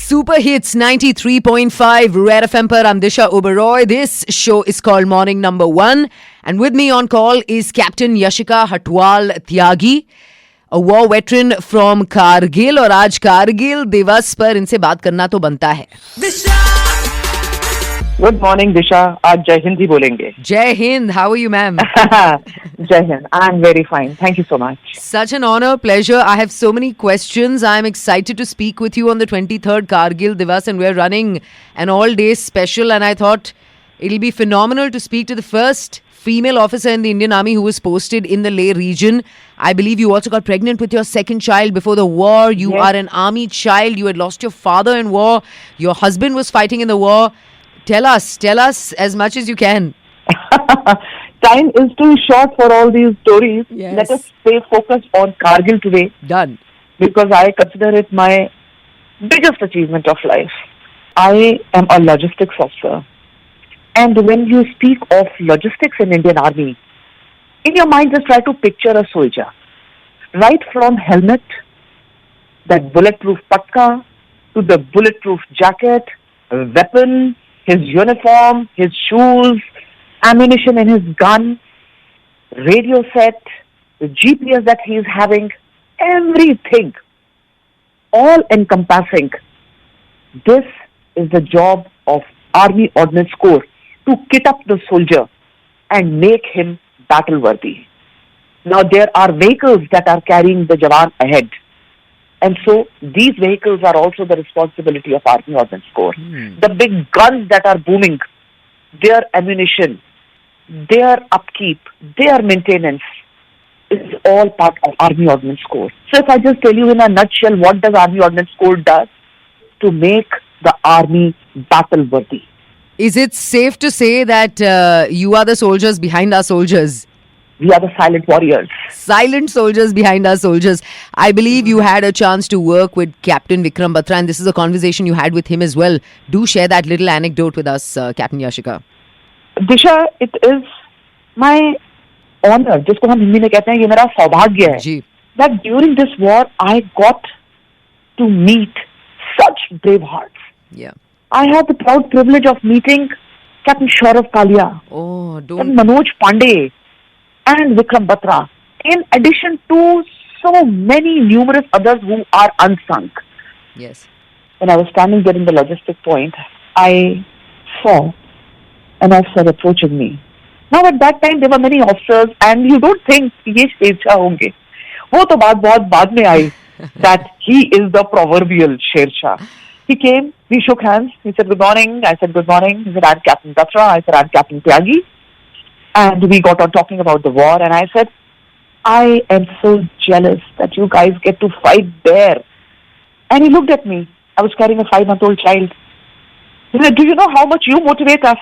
Superhits 93.5 Red FM पर I'm Disha Oberoi. This show is called Morning Number 1 and with me on call is Captain Yashika Hatwal Tyagi, a war veteran from Kargil और आज कारगिल दिवस पर इनसे बात करना तो बनता है. गुड मॉर्निंग दिशा. आज जय हिंद ही बोलेंगे. जय Hind. How are you, ma'am? जय Hind. I am very fine. Thank you so much. Such an honor, pleasure. I have so many questions. I am excited to speak with you on the 23rd Kargil Diwas and we're running an all-day special and I thought it'll be phenomenal to speak to the first female officer in the Indian Army who was posted in the Leh region. I believe you also got pregnant with your second child before the war. You Yes. are an army child. You had lost your father in war. Your husband was fighting in the war. Tell us as much as you can. Time is too short for all these stories. Yes. Let us stay focused on Kargil today Done. because I consider it my biggest achievement of life. I am a logistics officer. And when you speak of logistics in Indian Army, in your mind just try to picture a soldier. Right from helmet, that bulletproof patka, to the bulletproof jacket, weapon, his uniform, his shoes, ammunition in his gun, radio set, the GPS that he is having, everything, all encompassing. This is the job of Army Ordnance Corps, to kit up the soldier and make him battle worthy. Now there are vehicles that are carrying the Jawan ahead. And so these vehicles are also the responsibility of Army Ordnance Corps. The big guns that are booming, their ammunition, their upkeep, their maintenance is all part of Army Ordnance Corps. So if I just tell you in a nutshell what does Army Ordnance Corps does to make the army battle worthy. Is it safe to say that you are the soldiers behind our soldiers? We are the silent warriors. Silent soldiers behind our soldiers. I believe you had a chance to work with Captain Vikram Bhatra and this is a conversation you had with him as well. Do share that little anecdote with us, Captain Yashika. Disha, it is my honor, जिसको हम हिंदी में कहते हैं, ये मेरा सौभाग्य है, जी. that during this war I got to meet such brave hearts. Yeah. I had the proud privilege of meeting Captain Shaurav Kalia, Oh, and don't. Manoj Pandey, and Vikram Bhatra, in addition to so many numerous others who are unsung. Yes. When I was standing there in the logistic point, I saw an officer approaching me. Now at that time there were many officers and you don't think ये शेरशाह होंगे. वो तो बात बहुत बाद में आई that he is the proverbial Shersha. He came, we shook hands, he said good morning, I said good morning, he said I'm Captain Bhatra, I said I'm Captain Tyagi. And we got on talking about the war and I said, I am so jealous that you guys get to fight there. And he looked at me. I was carrying a 5-month-old child. He said, do you know how much you motivate us?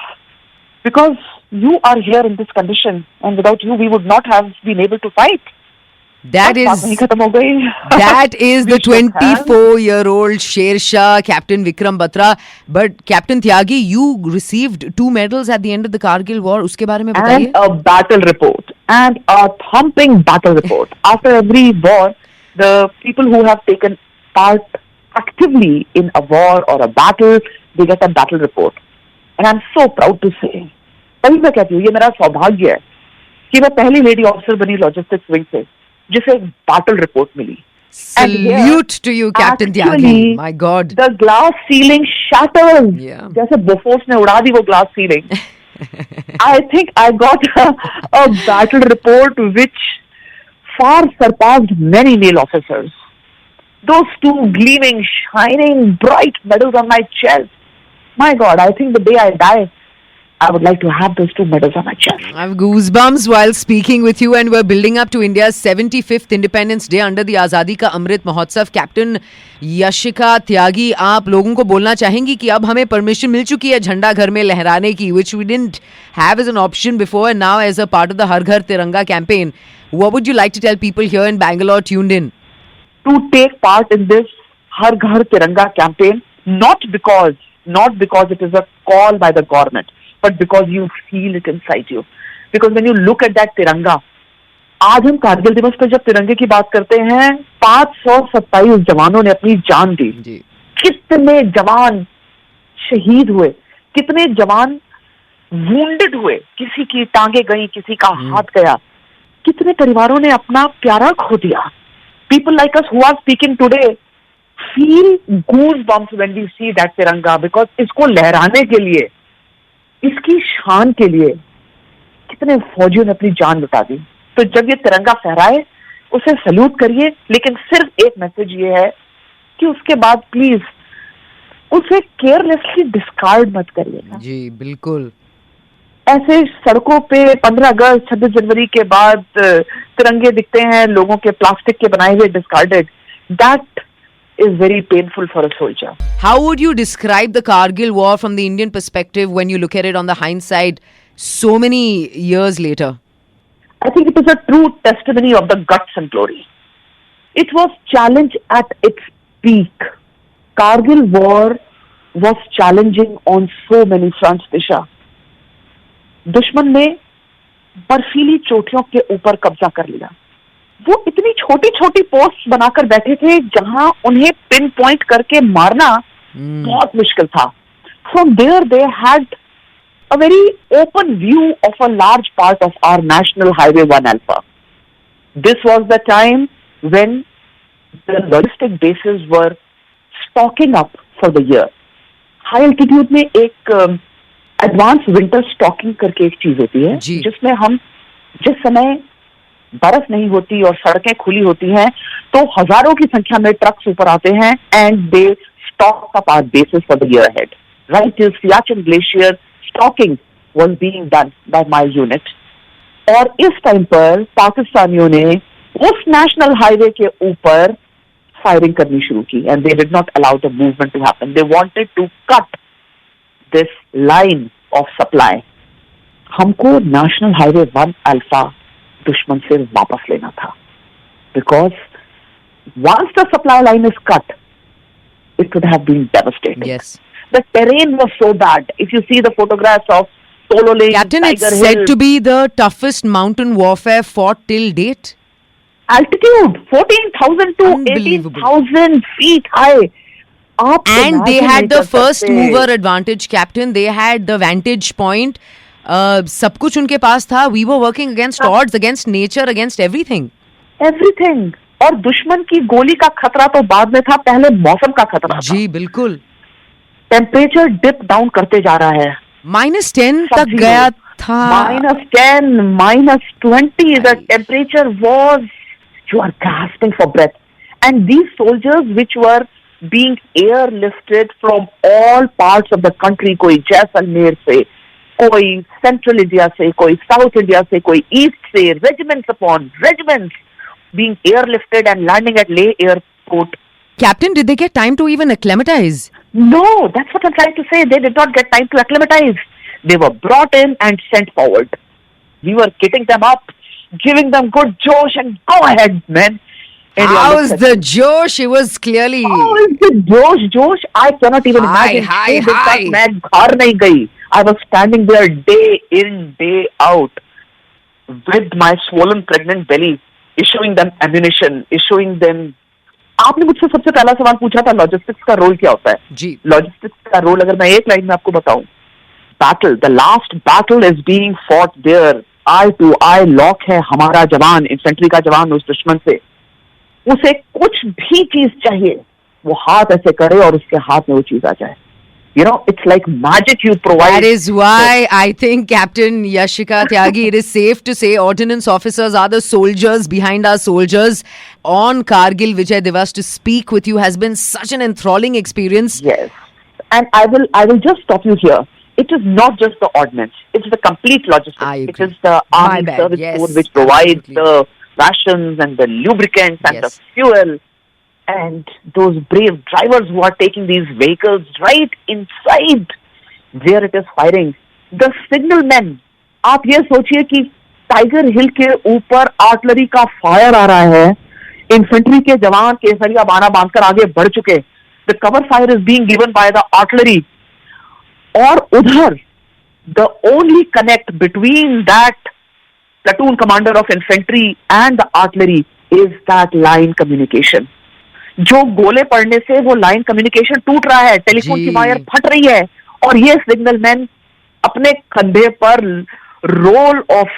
Because you are here in this condition and without you we would not have been able to fight. That is the 24-year-old Shersha, Captain Vikram Bhatra. But Captain Tyagi, you received 2 medals at the end of the Kargil War. उसके बारे में बताइए. And a battle report. And a thumping battle report. After every war, the people who have taken part actively in a war or a battle, they get a battle report. And I'm so proud to say, तभी मैं कहती हूँ ये मेरा सौभाग्य है कि मैं पहली लेडी ऑफिसर बनी लॉजिस्टिक्स विंग से जिसे एक बैटल रिपोर्ट मिली. Salute to you, Captain Tyagi. My God. The glass ceiling shatters. Yeah. जैसे बोफोर्स ने उड़ा दी वो glass ceiling. I think I got a battle report which far surpassed many male officers. Those 2 gleaming, shining, bright medals on my chest. My God, I think the day I die, I would like to have those 2 medals on my chest. I have goosebumps while speaking with you and we're building up to India's 75th Independence Day under the Azadi Ka Amrit Mahotsav. Captain Yashika Tyagi, आप लोगों को बोलना चाहेंगी कि अब हमें permission मिल चुकी है झंडा घर में लहराने की, which we didn't have as an option before and now as a part of the Har Ghar Tiranga campaign. What would you like to tell people here in Bangalore tuned in? To take part in this Har Ghar Tiranga campaign, not because it is a call by the government, but because you feel it inside you. Because when you look at that Tiranga, आज हम कारगिल दिवस पर जब तिरंगे की बात करते हैं 527 जवानों ने अपनी जान दी. कितने जवान शहीद हुए, कितने जवान वुंडेड हुए, किसी की टांगे गई, किसी का हाथ गया, कितने परिवारों ने अपना प्यारा खो दिया. People like us who are speaking today feel goosebumps when we see that तिरंगा, because इसको लहराने के लिए, इसकी शान के लिए कितने फौजियों ने अपनी जान लुटा दी. तो जब ये तिरंगा फहराए उसे सल्यूट करिए, लेकिन सिर्फ एक मैसेज ये है कि उसके बाद प्लीज उसे केयरलेसली डिस्कार्ड मत करिएगा. जी बिल्कुल. ऐसे सड़कों पे 15 अगस्त 26 जनवरी के बाद तिरंगे दिखते हैं लोगों के प्लास्टिक के बनाए हुए, discarded. That is very painful for a soldier. How would you describe the Kargil War from the Indian perspective when you look at it on the hindsight so many years later? I think it is a true testimony of the guts and glory. It was challenge at its peak. Kargil War was challenging on so many fronts, Disha. दुश्मन ने बर्फीली चोटियों के ऊपर कब्जा कर लिया. वो इतनी छोटी छोटी पोस्ट बनाकर बैठे थे जहां उन्हें पिन पॉइंट करके मारना बहुत मुश्किल था. From there they had a very open view of a large part of our national highway 1 alpha. This was the time when the logistic bases were stocking up for the year. High altitude में एक advance winter stocking करके एक चीज होती है जिसमें हम जिस समय बर्फ नहीं होती और सड़कें खुली होती हैं तो हजारों की संख्या में ट्रक्स ऊपर आते हैं and they stock up our bases for the year ahead. Right till Siachen glacier stocking was being done by my unit. और इस टाइम पर पाकिस्तानियों ने उस नेशनल हाईवे के ऊपर फायरिंग करनी शुरू की and they did not allow the movement to happen. They wanted to cut this line of supply. हमको नेशनल हाईवे 1 अल्फा दुश्मन से वापस लेना था, because once the supply line is cut, it would have been devastating. Yes. The terrain was so bad. If you see the photographs of Solo Lake, Captain, Tiger it's Hill, said to be the toughest mountain warfare fought till date. Altitude 14,000 to Unbelievable. 18,000 feet high. And they had the first mover advantage, Captain. They had the vantage point. सब कुछ उनके पास था. We were working against odds, against nature, against everything. Everything. और दुश्मन की गोली का खतरा तो बाद में था, पहले मौसम का खतरा था. जी बिल्कुल. टेम्परेचर डिप डाउन करते जा रहा है. -10 तक गया था. -10, -20. The temperature was, you are gasping for breath. And these soldiers which were being airlifted from all parts of the country, कोई जैसलमेर से, कोई सेंट्रल इंडिया से, कोई साउथ इंडिया से, कोई ईस्ट से, regiments upon regiments being airlifted and landing at Leh airport. Captain, did they get time to even acclimatize? No, that's what I'm trying to say. They did not get time to acclimatize. They were brought in and sent forward. We were getting them up, giving them good josh and go ahead, man. How's the josh? It was clearly... How is the josh? I cannot even imagine. High. मैं घर नहीं गई. I was standing there day in, day out with my swollen pregnant belly, issuing them ammunition, issuing them. आपने मुझसे सबसे पहला सवाल पूछा था लॉजिस्टिक्स का रोल क्या होता है. जी. लॉजिस्टिक्स का रोल अगर मैं एक लाइन में आपको बताऊं, battle, the last battle is being fought there. Eye to eye lock है हमारा जवान, इन्फेंट्री का जवान उस दुश्मन से. उसे कुछ भी चीज चाहिए, वो हाथ ऐसे करे और उसके हाथ में वो चीज आ जाए. You know, it's like magic you provide. That is why I think, Captain Yashika Tyagi, it is safe to say ordnance officers are the soldiers behind our soldiers. On Kargil Vijay Diwas, to speak with you has been such an enthralling experience. Yes. And I will just stop you here. It is not just the ordnance. It's the complete logistics. It is the Army Service Corps which provides the rations and the lubricants and the fuel. And those brave drivers who are taking these vehicles right inside where it is firing. The signal men. आप ये सोचिए कि tiger हिल के ऊपर artillery का fire आ रहा है. Infantry के जवान केसरिया बाना बांधकर आगे बढ़ चुके. The cover fire is being given by the artillery. और उधर the only connect between that platoon commander of infantry and the artillery is that line communication. जो गोले पड़ने से वो लाइन कम्युनिकेशन टूट रहा है, टेलीफोन की वायर फट रही है, और ये सिग्नल मैन अपने कंधे पर रोल ऑफ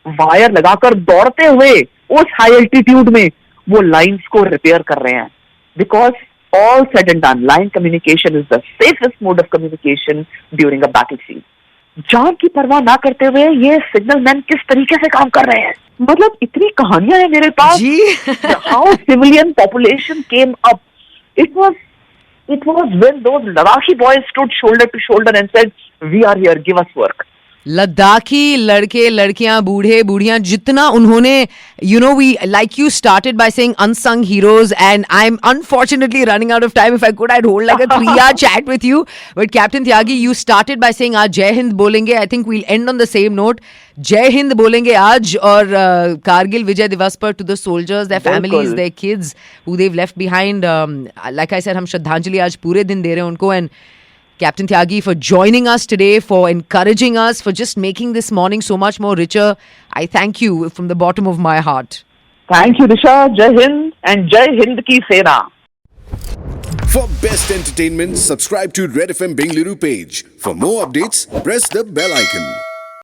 वायर लगाकर दौड़ते हुए उस हाई एल्टीट्यूड में वो लाइंस को रिपेयर कर रहे हैं. Because all said and done, line communication is the safest mode of communication during a battlefield. जान की परवाह ना करते हुए ये सिग्नल मैन किस तरीके से काम कर रहे हैं. मतलब इतनी कहानियां हैं मेरे पास. How civilian population came up. It was when those Ladakhi boys stood shoulder to shoulder and said, "We are here, give us work." Ladakhi लड़के लड़कियां बूढ़े बूढ़ियां जितना उन्होंने we like you started by saying unsung heroes, and I'm unfortunately running out of time. If I could, I'd hold like a 3-hour chat with you, but Captain Tyagi, you started by saying आज जय हिंद बोलेंगे. I think we'll end on the same note. जय हिंद बोलेंगे आज, और कारगिल विजय दिवस पर to the soldiers, their families, their kids who they've left behind. Like I said, हम श्रद्धांजलि आज पूरे दिन दे रहे हैं उनको. And Captain Tyagi, for joining us today, for encouraging us, for just making this morning so much more richer. I thank you from the bottom of my heart. Thank you, Disha. Jai Hind and Jai Hind ki Sena. For best entertainment, subscribe to Red FM Bengaluru page. For more updates, press the bell icon.